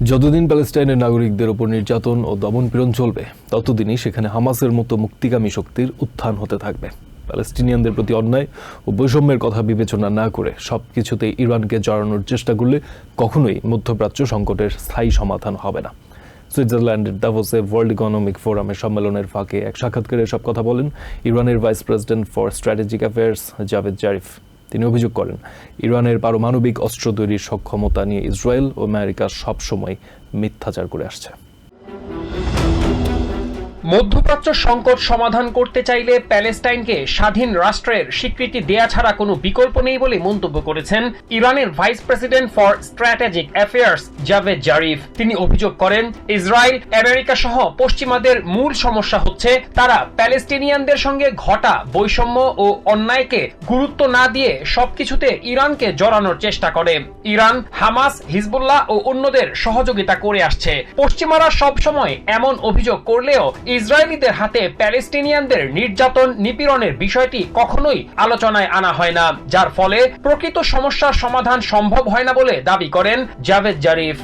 যতদিন প্যালেস্টাইনের নাগরিকদের ওপর নির্যাতন ও দমনপীড়ন চলবে ততদিনই সেখানে হামাসের মতো মুক্তিকামী শক্তির উত্থান হতে থাকবে। প্যালেস্টিনিয়ানদের প্রতি অন্যায় ও বৈষম্যের কথা বিবেচনা না করে সবকিছুতেই ইরানকে জড়ানোর চেষ্টা করলে কখনোই মধ্যপ্রাচ্য সংকটের স্থায়ী সমাধান হবে না। সুইজারল্যান্ডের দাভোসে ওয়ার্ল্ড ইকোনমিক ফোরামের সম্মেলনের ফাঁকে এক সাক্ষাৎকারে সব কথা বলেন ইরানের vice president for strategic affairs Javed Zarif. তিনি অভিযোগ করেন, ইরানের পারমাণবিক অস্ত্র তৈরির সক্ষমতা নিয়ে ইসরায়েল ও আমেরিকা সবসময় মিথ্যাচার করে আসছে। মধ্যপ্রাচ্য সংকট সমাধান করতে চাইলে প্যালেস্টাইনকে স্বাধীন রাষ্ট্রের স্বীকৃতি দেয়া ছাড়া কোনো বিকল্প নেই বলে মন্তব্য করেছেন ইরানের vice president for strategic affairs Javed Zarif. তিনি অভিযোগ করেন, ইসরায়েল, আমেরিকা সহ পশ্চিমাদের মূল সমস্যা হচ্ছে তারা প্যালেস্টিনিয়ানদের সঙ্গে ঘটা বৈষম্য ও অন্যায়কে গুরুত্ব না দিয়ে সবকিছুতে ইরানকে জড়ানোর চেষ্টা করে। ইরান, হামাস, হিজবুল্লাহ ও অন্যদের সহযোগিতা করে আসছে। পশ্চিমারা সবসময় এমন অভিযোগ করলেও ইসরায়েলিদের হাতে প্যালেস্টিনিয়ানদের নির্যাতন নিপীড়নের বিষয়টি কখনোই আলোচনায় আনা হয় না, যার ফলে প্রকৃত সমস্যার সমাধান সম্ভব হয় না বলে দাবি করেন জাভেদ জারিফ।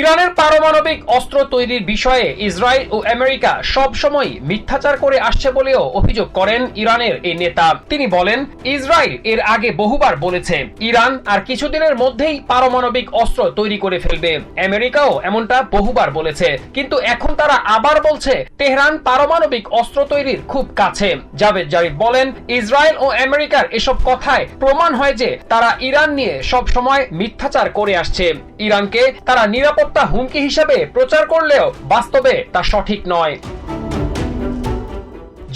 ইরানের পারমাণবিক অস্ত্র তৈরির বিষয়ে ইসরায়েল ও আমেরিকা সবসময় মিথ্যাচার করে আসছে বলেও অভিযোগ করেন ইরানের এই নেতা। তিনি বলেন, ইসরায়েল এর আগে বহুবার বলেছে ইরান আর কিছুদিনের মধ্যেই পারমাণবিক অস্ত্র তৈরি করে ফেলবে। আমেরিকাও এমনটা বহুবার বলেছে, কিন্তু এখন তারা আবার বলছে তেহরান পারমাণবিক অস্ত্র তৈরির খুব কাছে। জাভেদ জারিফ বলেন, ইসরায়েল ও আমেরিকার এসব কথায় প্রমাণ হয় যে তারা ইরান নিয়ে সব সময় মিথ্যাচার করে আসছে। ইরানকে তারা নিরাপত্তা হুমকি হিসেবে প্রচার করলেও বাস্তবে তা সঠিক নয়।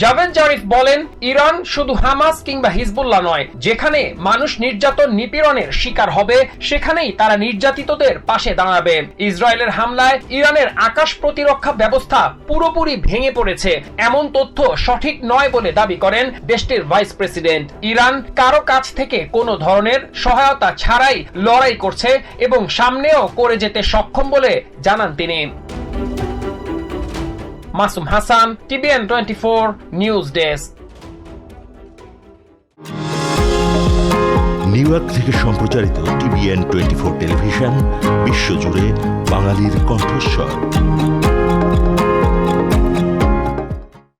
জাভেদ জারিফ বলেন, ইরান শুধু হামাস কিংবা হিজবুল্লাহ নয়, যেখানে মানুষ নির্যাতন নিপীড়নের শিকার হবে সেখানেই তারা নির্যাতিতদের পাশে দাঁড়াবে। ইসরায়েলের হামলায় ইরানের আকাশ প্রতিরক্ষা ব্যবস্থা পুরোপুরি ভেঙে পড়েছে, এমন তথ্য সঠিক নয় বলে দাবি করেন দেশটির ভাইস প্রেসিডেন্ট। ইরান কারো কাছ থেকে কোনো ধরনের সহায়তা ছাড়াই লড়াই করছে এবং সামনেও করে যেতে সক্ষম বলে জানান তিনি। Masum Hasan, TVN 24 news desk. New York থেকে সম্প্রচারিত TVN 24 টেলিভিশন বিশ্বজুড়ে বাঙালির কণ্ঠস্বর।